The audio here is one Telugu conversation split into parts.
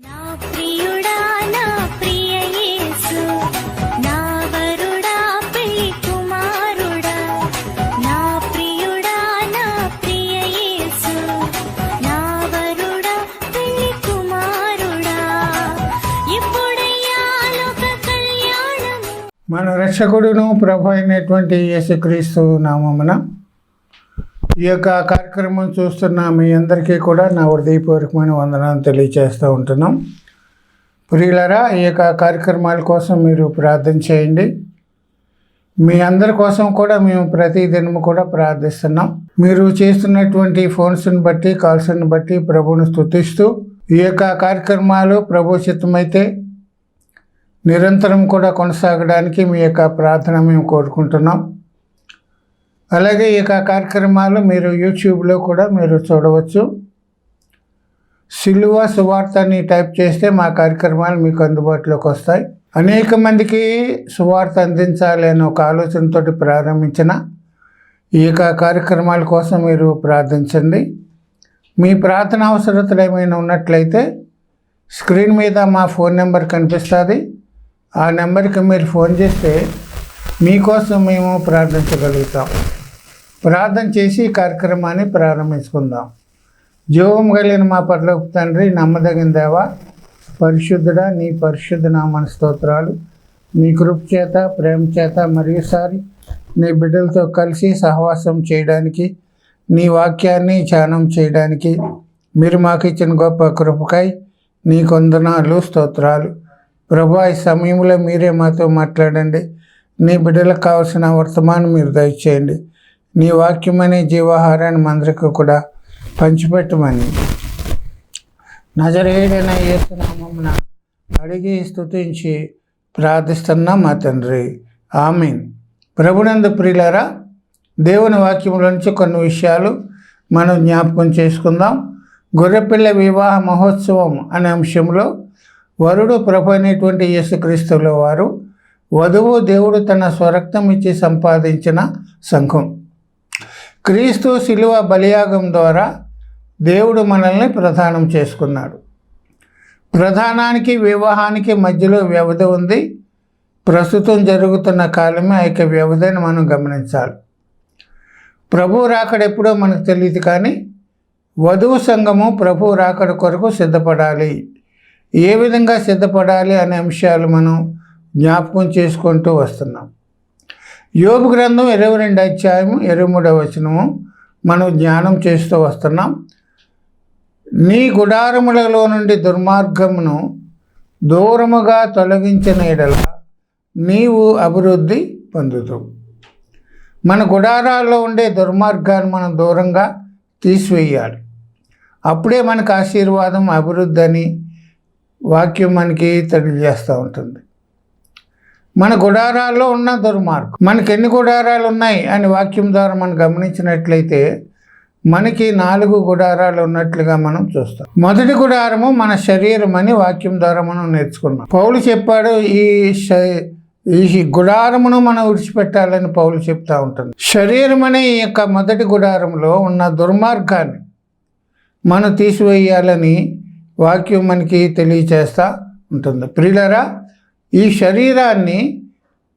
నా ప్రియుడా నా ప్రియ యేసు నా వరుడా పెళ్లి కుమారుడా నా ప్రియుడా నా ప్రియ యేసు నా వరుడా పెళ్లి కుమారుడా ఇప్పుడయ్యా లోక కళ్యాణము. మన రక్షకుడును ప్రభు అయినటువంటి యేసుక్రీస్తు నామమున ఈ యొక్క కార్యక్రమం చూస్తున్న మీ అందరికీ కూడా నా హృదయపూర్వకమైన వందనాలు తెలియజేస్తూ ఉంటున్నాం. ప్రియులారా, ఈ యొక్క కార్యక్రమాల కోసం మీరు ప్రార్థన చేయండి. మీ అందరి కోసం కూడా మేము ప్రతిదినము కూడా ప్రార్థిస్తున్నాం. మీరు చేస్తున్నటువంటి ఫోన్స్ని బట్టి, కాల్స్ని బట్టి ప్రభువును స్తుతిస్తూ ఈ యొక్క కార్యక్రమాలు ప్రభు చిత్తమైతే నిరంతరం కూడా కొనసాగడానికి మీ యొక్క ప్రార్థన మేము కోరుకుంటున్నాం. అలాగే ఈ యొక్క కార్యక్రమాలు మీరు యూట్యూబ్లో కూడా మీరు చూడవచ్చు. సిలువ సువార్త అని టైప్ చేస్తే మా కార్యక్రమాలు మీకు అందుబాటులోకి వస్తాయి. అనేక మందికి సువార్త అందించాలి అనే ఒక ఆలోచనతో ప్రారంభించిన ఈ యొక్క కార్యక్రమాల కోసం మీరు ప్రార్థించండి. మీ ప్రార్థన అవసరతలు ఏమైనా ఉన్నట్లయితే స్క్రీన్ మీద మా ఫోన్ నెంబర్ కనిపిస్తుంది. ఆ నెంబర్కి మీరు ఫోన్ చేస్తే మీకోసం మేము ప్రార్థించగలుగుతాం. ప్రార్థన చేసి ఈ కార్యక్రమాన్ని ప్రారంభించుకుందాం. జీవం కలిగిన మా పరలోక తండ్రి, నమ్మదగిన దేవా, పరిశుద్ధుడా, నీ పరిశుద్ధ నామ స్తోత్రాలు. నీ కృప చేత, ప్రేమ చేత మరియుసారి నీ బిడ్డలతో కలిసి సహవాసం చేయడానికి, నీ వాక్యాన్ని ధ్యానం చేయడానికి మీరు మాకు ఇచ్చిన గొప్ప కృపకై నీ వందనాలు, స్తోత్రాలు. ప్రభా, ఈ సమయంలో మీరే మాతో మాట్లాడండి. నీ బిడ్డలకు కావాల్సిన వర్తమానం మీరు దయచేయండి. నీ వాక్యమనే జీవాహారాన్ని మందరికి కూడా పంచిపెట్టమని నజరేయుడైన యేసు నామమున అడిగి స్తుతించి ప్రార్థిస్తున్నాం మా తండ్రి, ఆమేన్. ప్రభునందు ప్రియులారా, దేవుని వాక్యంలో నుంచి కొన్ని విషయాలు మనం జ్ఞాపకం చేసుకుందాం. గొర్రెపిల్ల వివాహ మహోత్సవం అనే అంశంలో వరుడు ప్రభు అయినటువంటి యేసుక్రీస్తుల వారు, వధువు దేవుడు తన స్వరక్తం ఇచ్చి సంపాదించిన సంఘం. క్రీస్తు శిలువ బలియాగం ద్వారా దేవుడు మనల్ని ప్రదానం చేసుకున్నాడు. ప్రధానానికి వివాహానికి మధ్యలో వ్యవధి ఉంది. ప్రస్తుతం జరుగుతున్న కాలమే ఆ యొక్క వ్యవధిని మనం గమనించాలి. ప్రభు రాకడ ఎప్పుడో మనకు తెలియదు, కానీ వధువు సంఘము ప్రభు రాకడ కొరకు సిద్ధపడాలి. ఏ విధంగా సిద్ధపడాలి అనే అంశాలు మనం జ్ఞాపకం చేసుకుంటూ వస్తున్నాం. యోబు గ్రంథం 22 అధ్యాయము 23వ వచనము మనం ధ్యానం చేస్తూ వస్తున్నాం. నీ గుడారములలో నుండి దుర్మార్గమును దూరముగా తొలగించిన ఎడల నీవు అభివృద్ధి పొందుతావు. మన గుడారాల్లో ఉండే దుర్మార్గాన్ని మనం దూరంగా తీసివేయాలి. అప్పుడే మనకు ఆశీర్వాదం, అభివృద్ధి అని వాక్యం మనకి తెలియజేస్తూ ఉంటుంది. మన గుడారాల్లో ఉన్న దుర్మార్గం, మనకి ఎన్ని గుడారాలు ఉన్నాయి అని వాక్యం ద్వారా మనం గమనించినట్లయితే మనకి 4 గుడారాలు ఉన్నట్లుగా మనం చూస్తాం. మొదటి గుడారము మన శరీరం అని వాక్యం ద్వారా మనం నేర్చుకున్నాం. పౌలు చెప్పాడు, ఈ గుడారమును మనం విడిచిపెట్టాలని పౌలు చెప్తూ ఉంటుంది. శరీరం అనే ఈ యొక్క మొదటి గుడారంలో ఉన్న దుర్మార్గాన్ని మనం తీసివేయాలని వాక్యం మనకి తెలియచేస్తూ ఉంటుంది. ప్రియులారా, ఈ శరీరాన్ని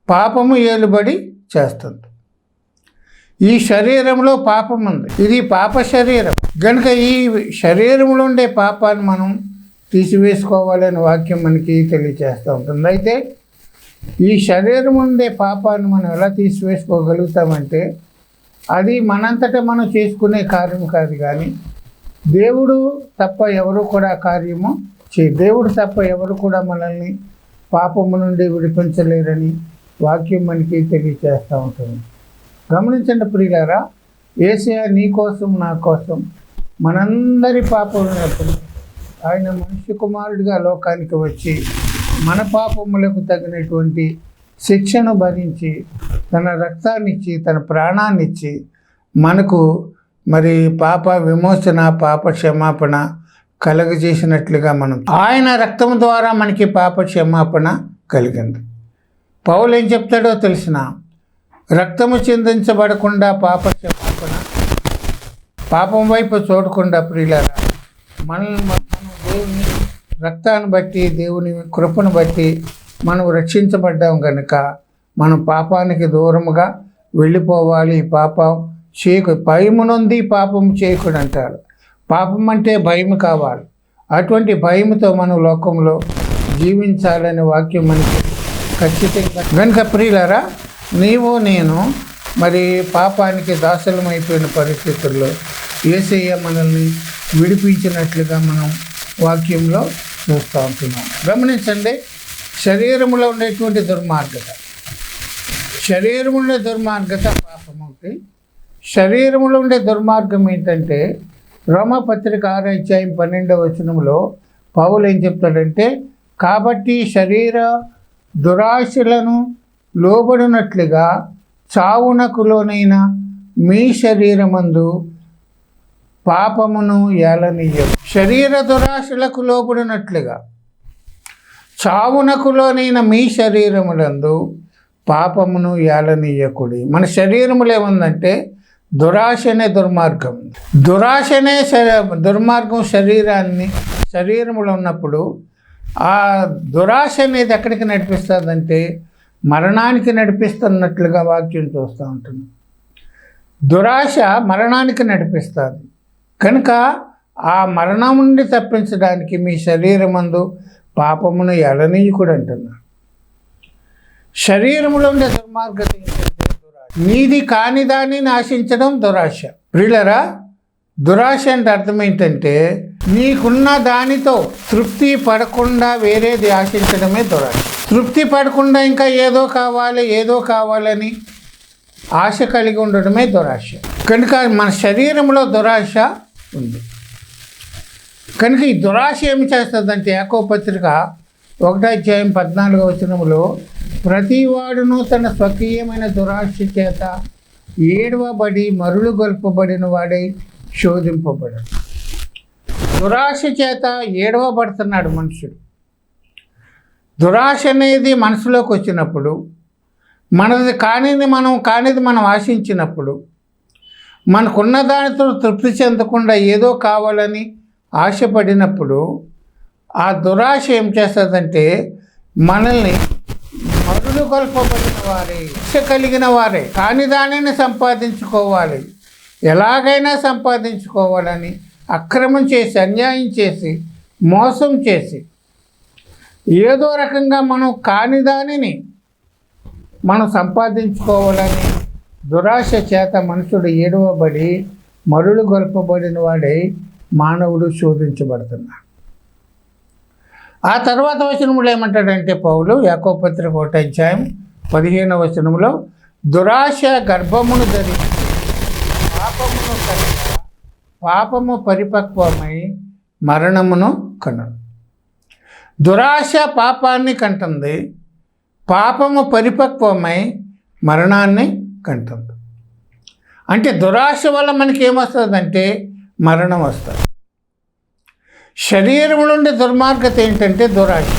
పాపము ఏలుబడి చేస్తుంది. ఈ శరీరంలో పాపం ఉంది. ఇది పాప శరీరం కనుక ఈ శరీరంలో ఉండే పాపాన్ని మనం తీసివేసుకోవాలని వాక్యం మనకి తెలియచేస్తూ ఉంటుంది. అయితే ఈ శరీరం ఉండే పాపాన్ని మనం ఎలా తీసివేసుకోగలుగుతామంటే అది మనంతటా మనం చేసుకునే కార్యం కాదు, కానీ దేవుడు తప్ప ఎవరు కూడా కార్యము దేవుడు తప్ప ఎవరు కూడా మనల్ని పాపము నుండి విడిపించలేరని వాక్యం మనకి తెలియచేస్తూ ఉంటుంది. గమనించండి ప్రియులారా, యేసయ్య నీ కోసం నా కోసం మనందరి పాపములకు ఆయన మనుష్య కుమారుడిగా లోకానికి వచ్చి మన పాపములకు తగినటువంటి శిక్షను భరించి తన రక్తాన్నిచ్చి తన ప్రాణాన్నిచ్చి మనకు మరి పాప విమోచన, పాప క్షమాపణ కలగజేసినట్లుగా మనం ఆయన రక్తం ద్వారా మనకి పాప క్షమాపణ కలిగింది. పౌలు ఏం చెప్తాడో తెలిసిన, రక్తము చిందించబడకుండా పాప క్షమాపణ, పాపం వైపు చూడకుండా ప్రియులారా మనం దేవుని రక్తాన్ని బట్టి దేవుని కృపను బట్టి మనం రక్షించబడ్డాం కనుక మనం పాపానికి దూరముగా వెళ్ళిపోవాలి. పాపం భయమునుంది పాపం చేయకుడు అంటాడు. పాపం అంటే భయం కావాలి. అటువంటి భయంతో మనం లోకంలో జీవించాలనే వాక్యం మనకి ఖచ్చితంగా. కనుక ప్రియులారా, నీవు నేను మరి పాపానికి దాసులమైపోయిన పరిస్థితుల్లో యేసయ్య మనల్ని విడిపించినట్లుగా మనం వాక్యంలో చూస్తూ ఉంటున్నాం. గమనించండి, శరీరంలో ఉండేటువంటి దుర్మార్గత, శరీరంలో దుర్మార్గత పాపం ఒకటి. శరీరంలో ఉండే దుర్మార్గం ఏంటంటే రోమపత్రిక 6:12 పౌలు ఏం చెప్తాడంటే, కాబట్టి శరీర దురాశలను లోబడినట్లుగా చావునకు లోనైన మీ శరీరమందు పాపమును ఏలనీయదు. శరీర దురాశలకు లోబడినట్లుగా చావునకు లోనైన మీ శరీరములందు పాపమును ఏలనీయకుడి. మన శరీరములో ఏముందంటే దురాశ అనే దుర్మార్గం. దురాశ అనే దుర్మార్గం శరీరంలో ఉన్నప్పుడు ఆ దురాశ అనేది ఎక్కడికి నడిపిస్తుందంటే మరణానికి నడిపిస్తున్నట్లుగా వాక్యం చూస్తూ ఉంటుంది. దురాశ మరణానికి నడిపిస్తుంది కనుక ఆ మరణం నుండి తప్పించడానికి మీ శరీరమందు పాపమును ఎడనీయకుడు అంటున్నాడు. శరీరంలో ఉండే దుర్మార్గత ఏంటంటే దురాశ. నీది కాని దానిని ఆశించడం దురాశ. ప్రియులరా, దురాశ అంటే అర్థం ఏంటంటే నీకున్న దానితో తృప్తి పడకుండా వేరేది ఆశించడమే దురాశ. తృప్తి పడకుండా ఇంకా ఏదో కావాలని ఆశ కలిగి ఉండడమే దురాశ. కనుక మన శరీరంలో దురాశ ఉంది. కనుక ఈ దురాశ ఏమి చేస్తుందంటే యాకోబు పత్రిక 1:14 ప్రతివాడును తన స్వకీయమైన దురాశ చేత ఏడవబడి మరులు గొల్పబడిన వాడై శోధింపబడడు. దురాశ చేత ఏడవబడుతున్నాడు మనుషుడు. దురాశ అనేది మనసులోకి వచ్చినప్పుడు, మనది కానిది మనం ఆశించినప్పుడు, మనకున్న దానితో తృప్తి చెందకుండా ఏదో కావాలని ఆశపడినప్పుడు ఆ దురాశ ఏం చేస్తుందంటే మనల్ని మరులు గొల్పబడిన వారే, ఇచ్చ కలిగిన వారే కాని దానిని సంపాదించుకోవాలి, ఎలాగైనా సంపాదించుకోవాలని అక్రమం చేసి, అన్యాయం చేసి, మోసం చేసి, ఏదో రకంగా మనం కాని దానిని మనం సంపాదించుకోవాలని దురాశ చేత మనుషుడు ఏడవబడి మరులు గొల్పబడిన వాడై మానవుడు శోధించబడుతున్నాడు. ఆ తర్వాత వచనంలో ఏమంటాడంటే పౌలు యాకోబు పత్రిక 1:15 దురాశ గర్భమును ధరించి పాపమును కనగా పాపము పరిపక్వమై మరణమును కనదు. దురాశ పాపాన్ని కంటుంది, పాపము పరిపక్వమై మరణాన్ని కంటుంది. అంటే దురాశ వల్ల మనకి ఏమొస్తుందంటే మరణం వస్తుంది. శరీరంలో ఉండే దుర్మార్గత ఏంటంటే దురాశ.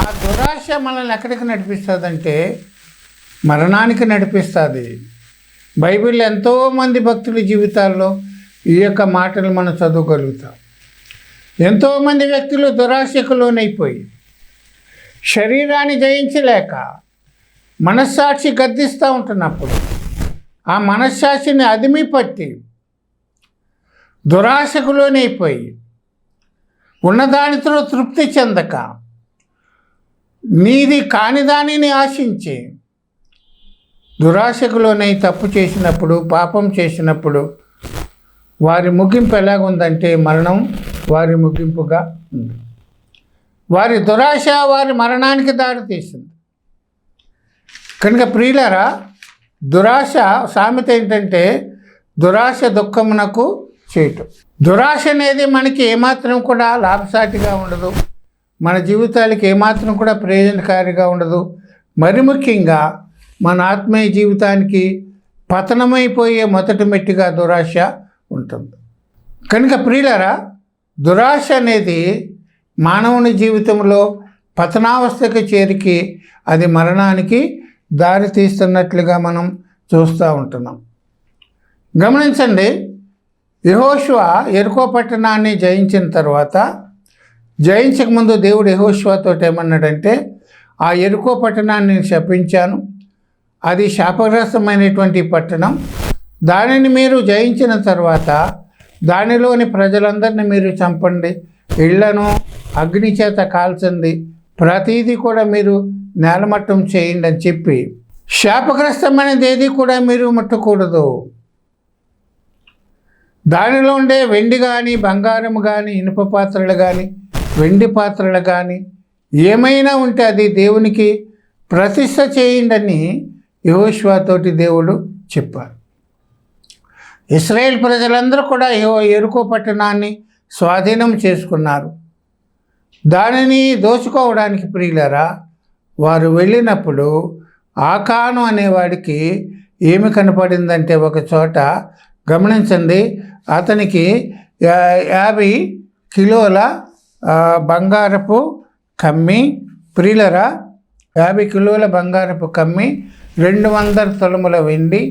ఆ దురాశ మనల్ని ఎక్కడికి నడిపిస్తుందంటే మరణానికి నడిపిస్తుంది. బైబిల్ ఎంతోమంది భక్తుల జీవితాల్లో ఈ యొక్క మాటలు మనం చదవగలుగుతాం. ఎంతోమంది వ్యక్తులు దురాశకు లోనైపోయి శరీరాన్ని జయించలేక మనస్సాక్షి గద్దిస్తూ ఉంటున్నప్పుడు ఆ మనస్సాక్షిని అదిమి పట్టి దురాశకు లోనైపోయి ఉన్నదానితో తృప్తి చెందక నీది కాని దానిని ఆశించి దురాశకు లోనై తప్పు చేసినప్పుడు, పాపం చేసినప్పుడు వారి ముగింపు ఎలాగుందంటే మరణం వారి ముగింపుగా ఉంది. వారి దురాశ వారి మరణానికి దారితీసింది. కనుక ప్రియులారా, దురాశ సామెత ఏంటంటే దురాశ దుఃఖమునకు చేటు. దురాశ అనేది మనకి ఏమాత్రం కూడా లాభసాటిగా ఉండదు, మన జీవితాలకి ఏమాత్రం కూడా ప్రయోజనకారిగా ఉండదు. మరి ముఖ్యంగా మన ఆత్మీయ జీవితానికి పతనమైపోయే మొదటి మెట్టిగా దురాశ ఉంటుంది. కనుక ప్రియులారా, దురాశ అనేది మానవుని జీవితంలో పతనావస్థకు చేరికి అది మరణానికి దారి తీస్తున్నట్లుగా మనం చూస్తూ ఉంటున్నాం. గమనించండి, యెహోషువ యెరికో పట్టణాన్ని జయించిన తర్వాత జయించకముందు దేవుడు యెహోషువతో ఏమన్నాడంటే, ఆ యెరికో పట్టణాన్ని నేను శపించాను, అది శాపగ్రస్తమైనటువంటి పట్టణం, దానిని మీరు జయించిన తర్వాత దానిలోని ప్రజలందరినీ మీరు చంపండి, ఇళ్లను అగ్ని చేత కాల్చండి, ప్రతీది కూడా మీరు నేలమట్టం చేయండి అని చెప్పి, శాపగ్రస్తమైనది ఏది కూడా మీరు ముట్టకూడదు, దానిలో ఉండే వెండి కానీ బంగారం కానీ ఇనుప పాత్రలు కానీ వెండి పాత్రలు కానీ ఏమైనా ఉంటే అది దేవునికి ప్రతిష్ఠ చేయండి అని యెహోషువతోటి దేవుడు చెప్పారు. ఇశ్రాయేల్ ప్రజలందరూ కూడా యెరికో పట్టణాన్ని స్వాధీనం చేసుకున్నారు. దానిని దోచుకోవడానికి ప్రియులారా వారు వెళ్ళినప్పుడు ఆకాను అనేవాడికి ఏమి కనపడిందంటే, ఒక చోట గమనించండి, అతనికి 50 కిలోల బంగారపు కమ్మి, ప్రియులరా 50 కిలోల బంగారపు కమ్మి, 200 తులముల వెండి,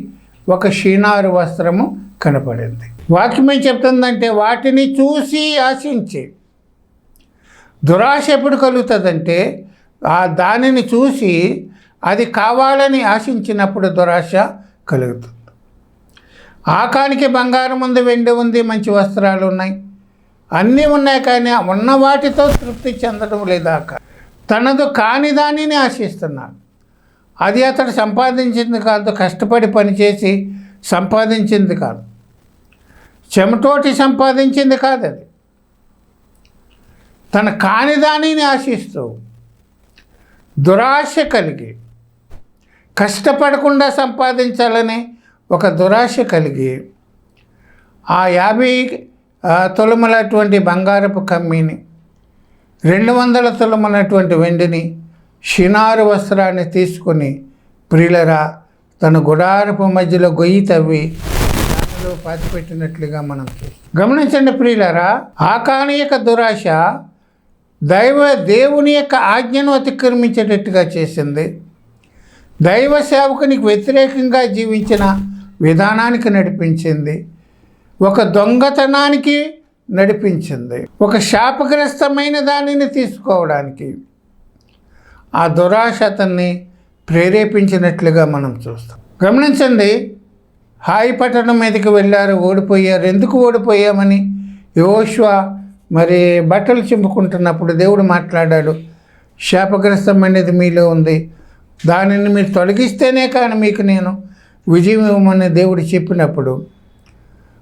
ఒక షీనారు వస్త్రము కనపడింది. వాక్యం ఏం చెప్తుందంటే, వాటిని చూసి ఆశించి, దురాశ ఎప్పుడు కలుగుతుందంటే దానిని చూసి అది కావాలని ఆశించినప్పుడు దురాశ కలుగుతుంది. ఆకానికి బంగారం ఉంది, వెండి ఉంది, మంచి వస్త్రాలు ఉన్నాయి, అన్నీ ఉన్నాయి, కానీ ఉన్న వాటితో తృప్తి చెందడం లేదాక తనదు కాని దానిని ఆశిస్తున్నాడు. అది అతడు సంపాదించింది కాదు, కష్టపడి పనిచేసి సంపాదించింది కాదు, చెమటోటి సంపాదించింది కాదు, అది తన కాని దానిని ఆశిస్తూ దురాశ కలిగి, కష్టపడకుండా సంపాదించాలని ఒక దురాశ కలిగి ఆ 50 తులములటువంటి బంగారపు కమ్మిని, 200 తులములటువంటి వెండిని, షినారు వస్త్రాన్ని తీసుకొని ప్రియులరా తన గుడారపు మధ్యలో గొయ్యి తవ్వి దానిలో పాతిపెట్టినట్లుగా మనం చూస్తాం. గమనించండి ప్రియులరా, ఆకాని యొక్క దురాశ దేవుని యొక్క ఆజ్ఞను అతిక్రమించేటట్టుగా చేసింది. దైవ సేవకునికి వ్యతిరేకంగా జీవించిన విధానానికి నడిపించింది, ఒక దొంగతనానికి నడిపించింది, ఒక శాపగ్రస్తమైన దానిని తీసుకోవడానికి ఆ దురాశ అతన్ని ప్రేరేపించినట్లుగా మనం చూస్తాం. గమనించండి, హాయి పట్టణం మీదకి వెళ్ళారు, ఓడిపోయారు. ఎందుకు ఓడిపోయామని యెహోషువ మరి బట్టలు చింపుకుంటున్నప్పుడు దేవుడు మాట్లాడాడు, శాపగ్రస్తమైనది మీలో ఉంది, దానిని మీరు తొలగిస్తేనే కానీ మీకు నేను విజయం ఇవ్వమని దేవుడు చెప్పినప్పుడు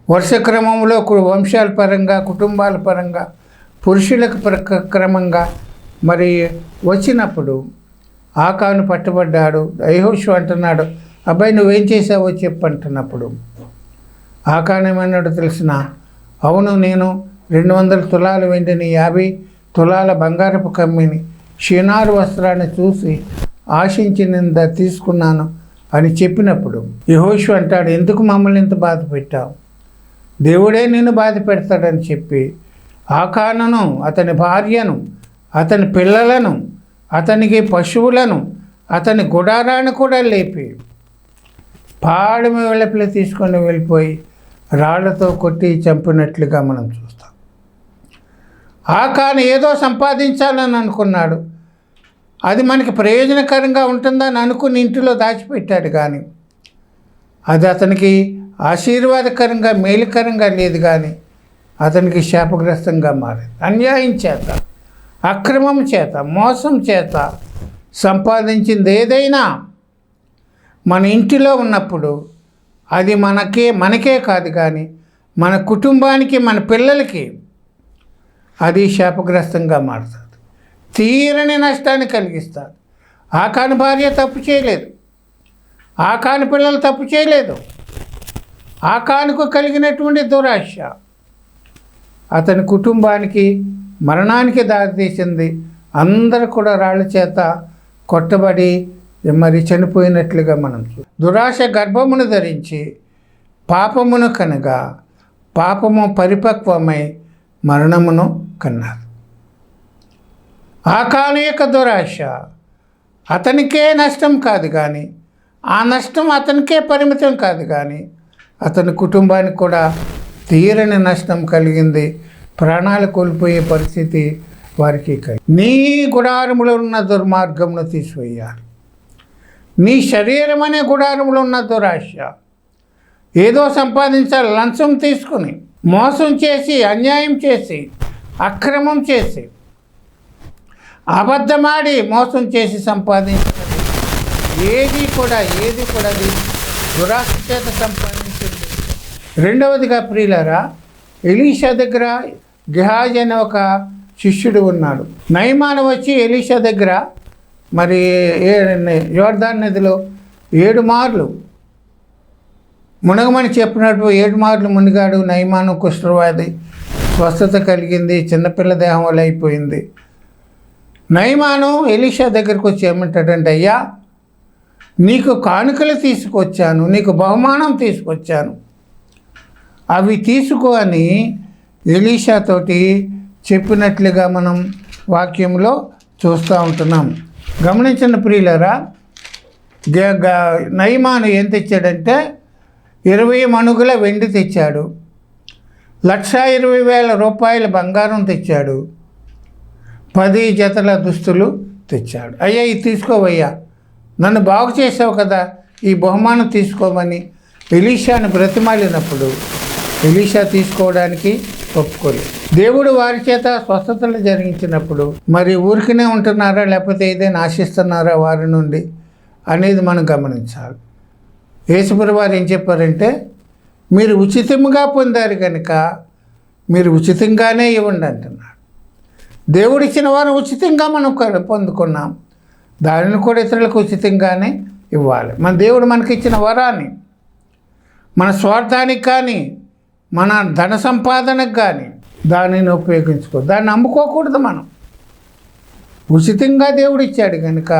వరుస క్రమంలో వంశాల పరంగా, కుటుంబాల పరంగా, పురుషులకు క్రమంగా మరి వచ్చినప్పుడు ఆకాను పట్టుబడ్డాడు. యెహోషువ అంటున్నాడు, అబ్బాయి నువ్వేం చేసావో చెప్పంటున్నప్పుడు ఆకాను ఏమన్నాడు తెలిసిన, అవును నేను 200 తులాల వెండిని, 50 తులాల బంగారపు కమ్మిని, షినారు వస్త్రాన్ని చూసి ఆశించినంత తీసుకున్నాను అని చెప్పినప్పుడు యెహోషువ అంటాడు, ఎందుకు మమ్మల్ని ఇంత బాధ పెట్టావు, దేవుడే నిన్ను బాధ పెడతాడని చెప్పి ఆకానును, అతని భార్యను, అతని పిల్లలను, అతనికి పశువులను, అతని గుడారాన్ని కూడా లేపి పాడమి వెళపిల తీసుకొని వెళ్ళిపోయి రాళ్లతో కొట్టి చంపినట్లుగా మనం చూస్తాం. ఆకాను ఏదో సంపాదించాలని అనుకున్నాడు, అది మనకి ప్రయోజనకరంగా ఉంటుందని అనుకుని ఇంటిలో దాచిపెట్టాడు, కానీ అది అతనికి ఆశీర్వాదకరంగా మేలుకరంగా లేదు, కానీ అతనికి శాపగ్రస్తంగా మారింది. అన్యాయం చేత, అక్రమం చేత, మోసం చేత సంపాదించింది ఏదైనా మన ఇంటిలో ఉన్నప్పుడు అది మనకే కాదు, కానీ మన కుటుంబానికి, మన పిల్లలకి అది శాపగ్రస్తంగా మారుతుంది, తీరని నష్టాన్ని కలిగిస్తుంది. ఆకాను భార్య తప్పు చేయలేదు, ఆకాను పిల్లలు తప్పు చేయలేదు, ఆకానుకు కలిగినటువంటి దురాశ అతని కుటుంబానికి మరణానికి దారితీసింది. అందరూ కూడా రాళ్ళ చేత కొట్టబడి మరి చనిపోయినట్లుగా మనం దురాశ గర్భమును ధరించి పాపమును కనగా పాపము పరిపక్వమై మరణమును కన్నారు. ఆకాను యొక్క దురాశ అతనికే నష్టం కాదు, కానీ ఆ నష్టం అతనికే పరిమితం కాదు, కానీ అతని కుటుంబానికి కూడా తీరని నష్టం కలిగింది. ప్రాణాలు కోల్పోయే పరిస్థితి వారికి నీ గుడారములో ఉన్న దుర్మార్గమును తీసివేయాలి. నీ శరీరం అనే గుడారములో ఉన్న దురాశ, ఏదో సంపాదించాలి, లంచం తీసుకుని, మోసం చేసి, అన్యాయం చేసి, అక్రమం చేసి, అబద్ధమాడి మోసం చేసి సంపాదించినది ఏది కూడా అది దురాశ చేత సంపాదించింది. రెండవదిగా ప్రియులారా, ఎలీషా దగ్గర గెహాజీ అనే ఒక శిష్యుడు ఉన్నాడు. నయమాను వచ్చి ఎలీషా దగ్గర మరి యోర్దాను నదిలో 7 మార్లు మునగమని చెప్పినట్టు 7 మార్లు మునిగాడు. నయమాను కుష్ఠవ్యాధి స్వస్థత కలిగింది, చిన్నపిల్ల దేహం వల్ల అయిపోయింది. నయమాను ఎలీషా దగ్గరికి వచ్చి ఏమంటాడంటే, అయ్యా నీకు కానుకలు తీసుకొచ్చాను, నీకు బహుమానం తీసుకొచ్చాను, అవి తీసుకో అని ఎలీషాతోటి చెప్పినట్లుగా మనం వాక్యంలో చూస్తూ ఉంటున్నాం. గమనించిన ప్రియులారా, నయమాను ఏం తెచ్చాడంటే 20 మణుగుల వెండి తెచ్చాడు, 1,20,000 రూపాయల బంగారం తెచ్చాడు, 10 జతల దుస్తులు తెచ్చాడు. అయ్యా ఇది తీసుకోవయ్యా, నన్ను బాగు చేసావు కదా, ఈ బహుమానం తీసుకోమని ఎలీషాను బ్రతిమాలినప్పుడు ఎలీషా తీసుకోవడానికి ఒప్పుకోలేదు. దేవుడు వారి చేత స్వస్థతలు జరిగించినప్పుడు మరి ఊరికనే ఉంటున్నారా లేకపోతే ఏదైనా ఆశిస్తున్నారా వారి నుండి అనేది మనం గమనించాలి. యేసుప్రభువు వారు ఏం చెప్పారంటే, మీరు ఉచితంగా పొందారు కనుక మీరు ఉచితంగానే ఇవ్వండి అంటున్నాడు. దేవుడిచ్చిన వారు ఉచితంగా మనం పొందుకున్నాం, దానిని కూడా ఇతరులకు ఉచితంగానే ఇవ్వాలి. మన దేవుడు మనకిచ్చిన వరాన్ని మన స్వార్థానికి కానీ మన ధన సంపాదనకు కానీ దానిని ఉపయోగించుకో, దాన్ని అమ్ముకోకూడదు. మనం ఉచితంగా దేవుడు ఇచ్చాడు కనుక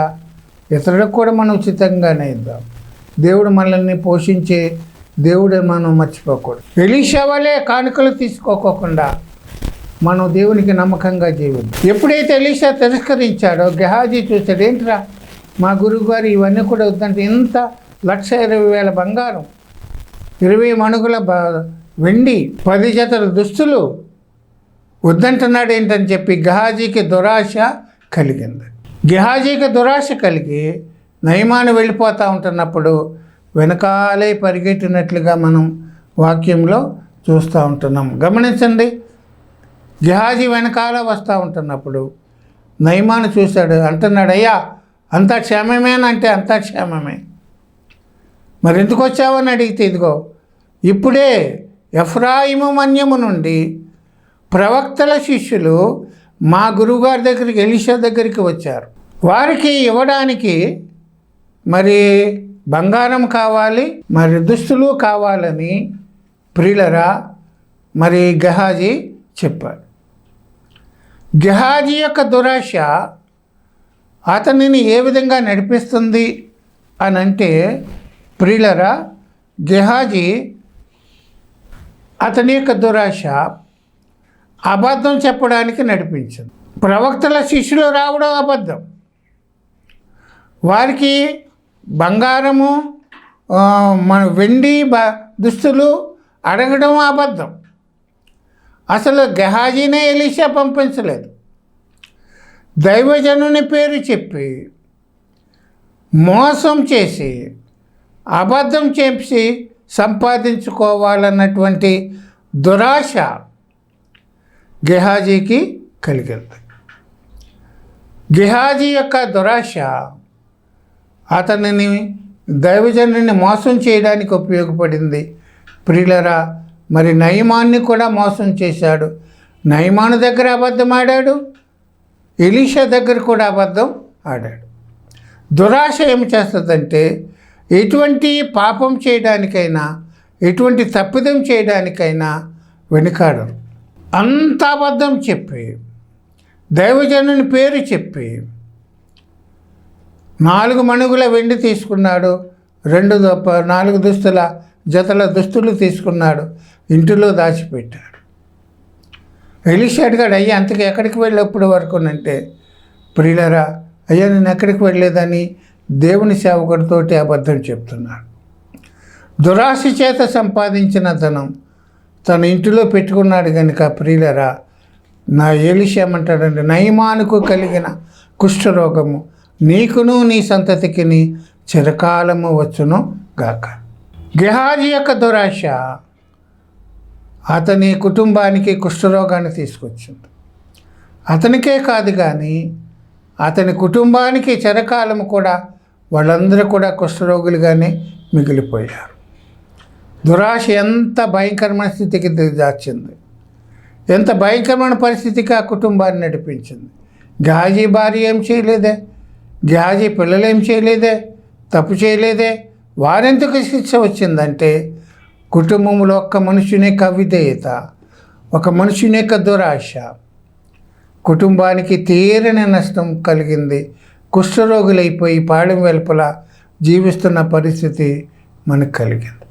ఇతరులకు కూడా మనం ఉచితంగానే ఇద్దాం. దేవుడు మనల్ని పోషించే దేవుడు మనం మర్చిపోకూడదు. ఎలీషా వలే కానుకలు తీసుకోకుండా మనం దేవునికి నమ్మకంగా జీవిద్దాం. ఎప్పుడైతే ఎలీషా తిరస్కరించాడో గెహాజీ చూశాడు, ఏంట్రా మా గురువు గారు ఇవన్నీ కూడా వద్దంటే, ఇంత 1,20,000 బంగారం, 20 మణుగుల వెండి, 10 జతల దుస్తులు వద్దంటున్నాడు ఏంటని చెప్పి గెహాజీకి దురాశ కలిగింది. గెహాజీకి దురాశ కలిగి నయమాను వెళ్ళిపోతూ ఉంటున్నప్పుడు వెనకాలే పరిగెట్టినట్లుగా మనం వాక్యంలో చూస్తూ ఉంటున్నాం. గమనించండి, గెహాజీ వెనకాల వస్తూ ఉంటున్నప్పుడు నయమాను చూశాడు, అంటున్నాడు, అయ్యా అంతా క్షేమమేనంటే అంతా క్షేమమే, మరి ఎందుకు వచ్చావని అడిగితే, ఇదిగో ఇప్పుడే ఎఫ్రాయిము మన్యము నుండి ప్రవక్తల శిష్యులు మా గురువుగారి దగ్గరికి ఎలీషా దగ్గరికి వచ్చారు, వారికి ఇవ్వడానికి మరి బంగారం కావాలి, మరి దుస్తులు కావాలని ప్రియులరా మరి గెహాజీ చెప్పాడు. గెహాజీ యొక్క దురాశ అతనిని ఏ విధంగా నడిపిస్తుంది అని అంటే, ప్రియులరా గెహాజీ అతని యొక్క దురాశ అబద్ధం చెప్పడానికి నడిపించింది. ప్రవక్తల శిష్యులు రావడం అబద్ధం, వారికి బంగారము మన వెండి దుస్తులు అడగడం అబద్ధం. అసలు గెహాజీనే ఎలీషా పంపించలేదు. దైవజనుని పేరు చెప్పి మోసం చేసి అబద్ధం చేసి సంపాదించుకోవాలన్నటువంటి దురాశ గెహాజీకి కలిగింది. గెహాజీ యొక్క దురాశ అతనిని దైవజనుని మోసం చేయడానికి ఉపయోగపడింది. ప్రియులరా మరి నయమాన్ని కూడా మోసం చేశాడు. నయమాను దగ్గర అబద్ధం ఆడాడు, ఎలీషా దగ్గర కూడా అబద్ధం ఆడాడు. దురాశ ఏమి చేస్తుందంటే, ఎటువంటి పాపం చేయడానికైనా ఎటువంటి తప్పిదం చేయడానికైనా వెనుకాడరు. అంత అబద్ధం చెప్పి దైవజనుని పేరు చెప్పి 4 మణుగుల వెండి తీసుకున్నాడు, 4 జతల దుస్తులు తీసుకున్నాడు, ఇంటిలో దాచిపెట్టాడు. ఎలీషా అడిగాడు, అయ్యా అంతకు ఎక్కడికి వెళ్ళేప్పుడు వరకు అంటే, ప్రియులరా అయ్యా నేను ఎక్కడికి వెళ్ళలేదని దేవుని సేవకుడితోటి అబద్ధం చెప్తున్నాడు. దురాశ చేత సంపాదించిన ధనం తన ఇంటిలో పెట్టుకున్నాడు కనుక ప్రియులరా నా ఎలీషా ఏమంటాడంటే, నయమానుకు కలిగిన కుష్ఠరోగము నీకును నీ సంతతికిని చిరకాలము వచ్చును గాక. గెహాజీ యొక్క దురాశ అతని కుటుంబానికి కుష్ఠరోగాన్ని తీసుకొచ్చింది. అతనికే కాదు కానీ అతని కుటుంబానికి చిరకాలము కూడా వాళ్ళందరూ కూడా కుష్ఠరోగులుగానే మిగిలిపోయారు. దురాశ ఎంత భయంకరమైన స్థితికి దిగజార్చింది, ఎంత భయంకరమైన పరిస్థితికి ఆ కుటుంబాన్ని నడిపించింది. గెహాజీ భార్య ఏం చేయలేదే, గెహాజీ పిల్లలు ఏం చేయలేదే, తప్పు చేయలేదే. వారెందుకు శిక్ష వచ్చిందంటే కుటుంబంలో ఒక్క మనుషుని యొక్క అవిధేయత, ఒక మనుషుని యొక్క దురాశ కుటుంబానికి తీరని నష్టం కలిగింది. కుష్ఠరోగులైపోయి పాళెం వెలుపల జీవిస్తున్న పరిస్థితి మనకు కలిగింది.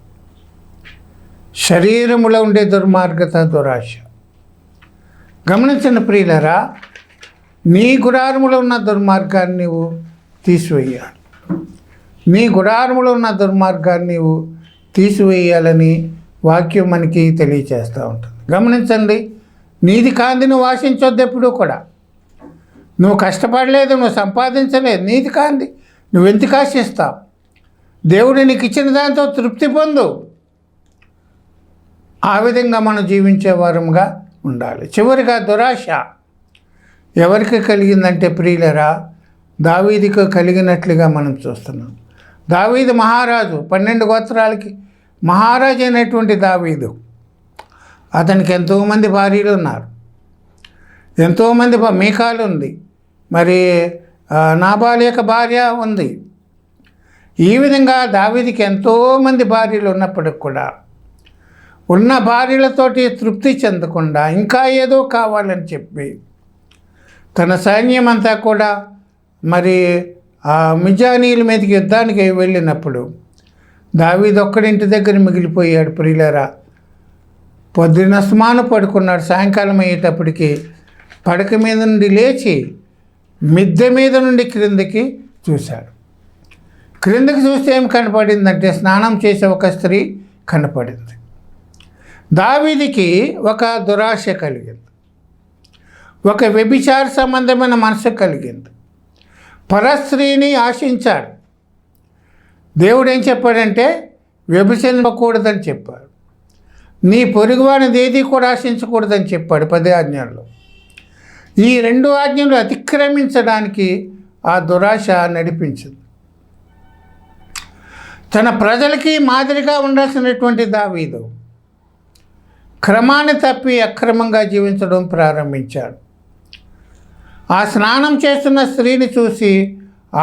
శరీరములో ఉండే దుర్మార్గత, దురాశ. గమనించిన ప్రియులరా, నీ గుడారములో ఉన్న దుర్మార్గాన్ని నీవు తీసివేయాలి. నీ గుడారములో ఉన్న దుర్మార్గాన్ని నీవు తీసివేయాలని వాక్యం మనకి తెలియచేస్తూ ఉంటుంది. గమనించండి, నీది కాంతి నువ్వు ఆశించొద్దు. ఎప్పుడూ కూడా నువ్వు కష్టపడలేదు, నువ్వు సంపాదించలేదు, నీది కాంతి నువ్వు ఎందుకు ఆశిస్తావు? దేవుడు నీకు ఇచ్చిన దాంతో తృప్తి పొందు. ఆ విధంగా మనం జీవించే వారంగా ఉండాలి. చివరిగా దురాశ ఎవరికి కలిగిందంటే ప్రియులరా, దావీదుకు కలిగినట్లుగా మనం చూస్తున్నాం. దావీదు మహారాజు, 12 గోత్రాలకి మహారాజు అయినటువంటి దావీదు, అతనికి ఎంతోమంది భార్యలు ఉన్నారు, ఎంతోమంది మీకాలు ఉంది, మరి నాబాలు యొక్క భార్య ఉంది. ఈ విధంగా దావీదుకి ఎంతోమంది భార్యలు ఉన్నప్పటికి కూడా ఉన్న భార్యలతోటి తృప్తి చెందకుండా ఇంకా ఏదో కావాలని చెప్పి తన సైన్యం అంతా కూడా మరి మిజానీల మీదకి యుద్ధానికి వెళ్ళినప్పుడు దావీదు ఒక్కడింటి దగ్గర మిగిలిపోయాడు. ప్రియులారా, పొద్దున్న స్నానం పడుకున్నాడు. సాయంకాలం అయ్యేటప్పటికి పడక మీద నుండి లేచి మిద్దె మీద నుండి క్రిందికి చూశాడు. క్రిందికి చూస్తే ఏం కనపడిందంటే స్నానం చేసే ఒక స్త్రీ కనపడింది. దావీదుకి ఒక దురాశ కలిగింది, ఒక వ్యభిచార సంబంధమైన మనసు కలిగింది. పరస్త్రీని ఆశించాడు. దేవుడు ఏం చెప్పాడంటే వ్యభిచరించకూడదని చెప్పాడు. నీ పొరుగువానిది ఏది కూడా ఆశించకూడదని చెప్పాడు 10 ఆజ్ఞల్లో. ఈ 2 ఆజ్ఞలు అతిక్రమించడానికి ఆ దురాశ నడిపించింది. తన ప్రజలకి మాదిరిగా ఉండాల్సినటువంటి దావీదు క్రమాన్ని తప్పి అక్రమంగా జీవించడం ప్రారంభించాడు. ఆ స్నానం చేస్తున్న స్త్రీని చూసి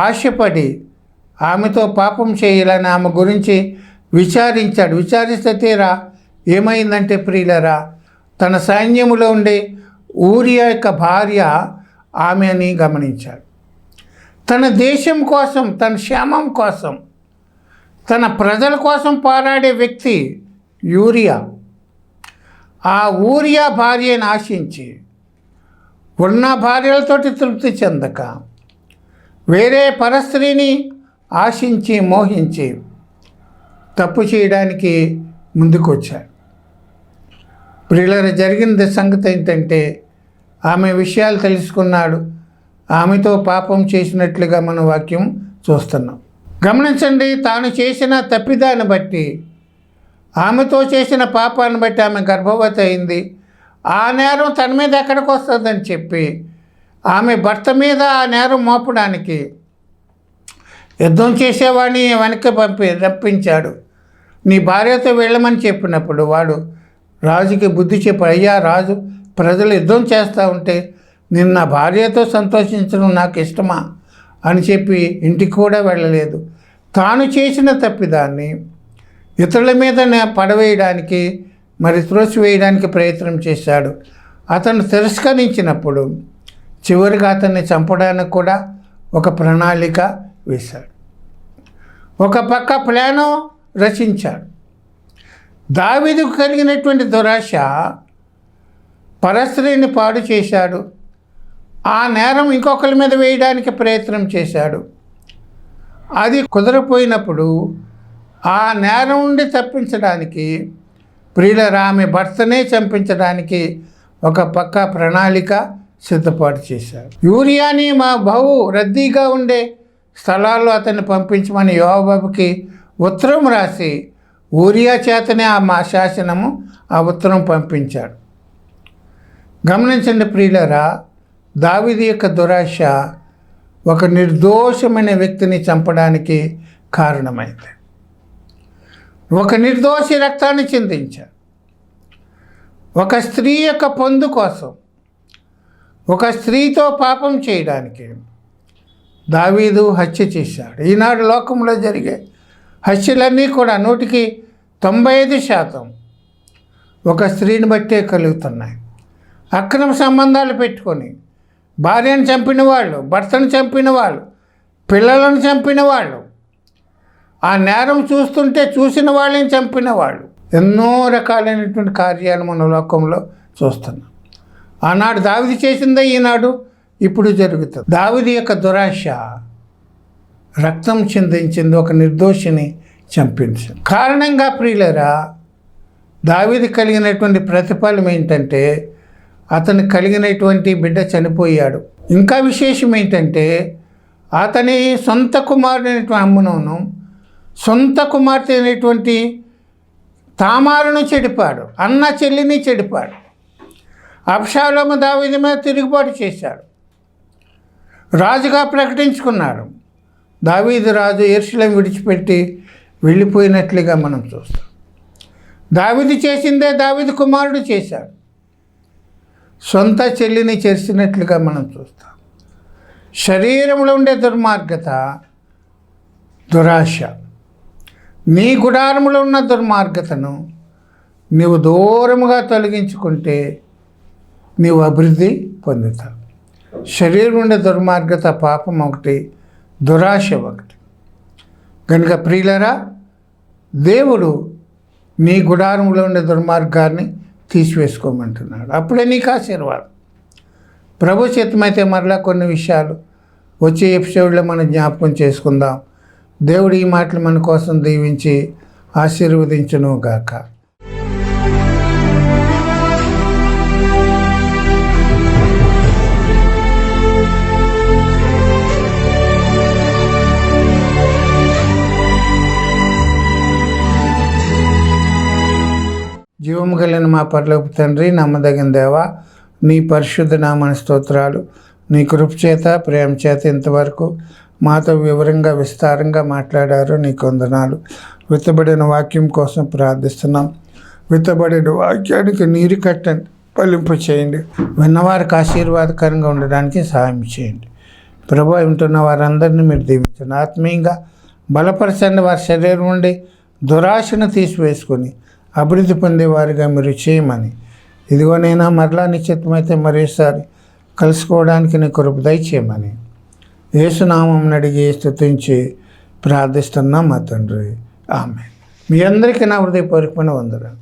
ఆశపడి ఆమెతో పాపం చేయాలని ఆమె గురించి విచారించాడు. విచారిస్తే తీరా ఏమైందంటే ప్రియులరా, తన సైన్యములో ఉండే ఊరియా యొక్క భార్య ఆమె అని గమనించాడు. తన దేశం కోసం, తన క్షేమం కోసం, తన ప్రజల కోసం పోరాడే వ్యక్తి యూరియా. ఆ ఊరియా భార్యను ఆశించి ఉన్న భార్యలతోటి తృప్తి చెందక వేరే పరస్త్రీని ఆశించి మోహించి తప్పు చేయడానికి ముందుకొచ్చాడు. ప్రియులారా, జరిగిన సంగతి ఏంటంటే ఆమె విషయాలు తెలుసుకున్నాడు. ఆమెతో పాపం చేసినట్లుగా మన వాక్యం చూస్తున్నాం. గమనించండి, తాను చేసిన తప్పిదాన్ని బట్టి, ఆమెతో చేసిన పాపాన్ని బట్టి ఆమె గర్భవతి అయింది. ఆ నేరం తన మీద ఎక్కడికి వస్తుందని చెప్పి ఆమె భర్త మీద ఆ నేరం మోపడానికి యుద్ధం చేసేవాడిని వెనక్కి రప్పించాడు. నీ భార్యతో వెళ్ళమని చెప్పినప్పుడు వాడు రాజుకి బుద్ధి చెప్పాడు. అయ్యా రాజు, ప్రజలు యుద్ధం చేస్తూ ఉంటే నిన్న భార్యతో సంతోషించడం నాకు ఇష్టమా అని చెప్పి ఇంటికి కూడా వెళ్ళలేదు. తాను చేసిన తప్పిదాన్ని ఇతరుల మీద పడవేయడానికి, మరి త్రోసివేయడానికి ప్రయత్నం చేశాడు. అతను తిరస్కరించినప్పుడు చివరిగా అతన్ని చంపడానికి కూడా ఒక ప్రణాళిక వేశాడు. ఒక పక్క ప్లాను రచించాడు. దావీదుకు కలిగినటువంటి దురాశ పరస్త్రీని పాడు చేశాడు. ఆ నేరం ఇంకొకరి మీద వేయడానికి ప్రయత్నం చేశాడు. అది కుదరపోయినప్పుడు ఆ నేరం నుండి తప్పించడానికి ప్రియులరా ఆమె భర్తనే చంపించడానికి ఒక పక్క ప్రణాళిక సిద్ధపాటు చేశాడు. యూరియాని మా బహు రద్దీగా ఉండే స్థలాల్లో అతన్ని పంపించమని యోవాబుకి ఉత్తరం రాసి ఊరియా చేతనే మా శాసనము ఆ ఉత్తరం పంపించాడు. గమనించండి ప్రియులారా, దావీదు యొక్క దురాశ ఒక నిర్దోషమైన వ్యక్తిని చంపడానికి కారణమైంది. ఒక నిర్దోషి రక్తాన్ని చిందించాడు. ఒక స్త్రీ యొక్క పొందు కోసం, ఒక స్త్రీతో పాపం చేయడానికి దావీదు హత్య చేశాడు. ఈనాడు లోకంలో జరిగే హత్యలన్నీ కూడా 95% ఒక స్త్రీని బట్టే కలుగుతున్నాయి. అక్రమ సంబంధాలు పెట్టుకొని భార్యను చంపిన వాళ్ళు, భర్తను చంపిన వాళ్ళు, పిల్లలను చంపిన వాళ్ళు, ఆ నేరం చూస్తుంటే చూసిన వాళ్ళని చంపిన వాళ్ళు, ఎన్నో రకాలైనటువంటి కార్యాలు మన లోకంలో చూస్తున్నాం. ఆనాడు దావీదు చేసిందే ఈనాడు ఇప్పుడు జరుగుతుంది. దావీదు యొక్క దురాశ రక్తం చిందించింది, ఒక నిర్దోషిని చంపించింది. కారణంగా ప్రియులరా, దావీదు కలిగినటువంటి ప్రతిఫలం ఏంటంటే అతను కలిగినటువంటి బిడ్డ చనిపోయాడు. ఇంకా విశేషం ఏంటంటే అతని సొంత కుమారుడైనటువంటి అమ్నోను సొంత కుమార్తె అయినటువంటి తామారును చెడిపాడు, అన్న చెల్లిని చెడిపాడు. అబ్షాలోము దావీదు మీద తిరుగుబాటు చేశాడు, రాజుగా ప్రకటించుకున్నాడు. దావీదు రాజు యెరూషలేము విడిచిపెట్టి వెళ్ళిపోయినట్లుగా మనం చూస్తాం. దావీదు చేసిందే దావీదు కుమారుడు చేశాడు. సొంత చెల్లిని చేసినట్లుగా మనం చూస్తాం. శరీరంలో ఉండే దుర్మార్గత, దురాశ. నీ గుడారంలో ఉన్న దుర్మార్గతను నీవు దూరముగా తొలగించుకుంటే నీవు అభివృద్ధి పొందుతావు. శరీరం ఉండే దుర్మార్గత పాపం ఒకటి, దురాశ ఒకటి. కనుక ప్రియులరా, దేవుడు నీ గుడారంలో ఉండే దుర్మార్గాన్ని తీసివేసుకోమంటున్నాడు. అప్పుడే నీకు ఆశీర్వాదం. ప్రభు చిత్తమైతే మరలా కొన్ని విషయాలు వచ్చే ఎపిసోడ్లో మనం జ్ఞాపకం చేసుకుందాం. దేవుడు ఈ మాటలు మన కోసం దీవించి ఆశీర్వదించును గాక. జీవము కలిగిన మా పరలోక తండ్రి, నమ్మదగిన దేవా, నీ పరిశుద్ధ నామన స్తోత్రాలు. నీ కృప చేత, ప్రేమ చేత ఇంతవరకు మాతో వివరంగా విస్తారంగా మాట్లాడారు. నీకు వందనాలు. విత్తబడిన వాక్యం కోసం ప్రార్థిస్తున్నాం. విత్తబడిన వాక్యానికి నీరు కట్టండి, ఫలింపు చేయండి. విన్నవారికి ఆశీర్వాదకరంగా ఉండడానికి సహాయం చేయండి. ప్రభు, వింటున్న వారందరినీ మీరు దీవించండి. ఆత్మీయంగా బలపరచండి. వారి శరీరం నుండి దురాశను తీసివేసుకొని అభివృద్ధి పొందేవారిగా మీరు చేయమని, ఇదిగోనైనా మరలా నిశ్చితమైతే మరోసారి కలుసుకోవడానికి నీ కృప దయచేయమని యేసునామం అడిగి స్తుతించి ప్రార్థిస్తున్నాం మా తండ్రి. ఆమేన్. మీ అందరికీ నా హృదయపూర్వకమైన వందనాలు.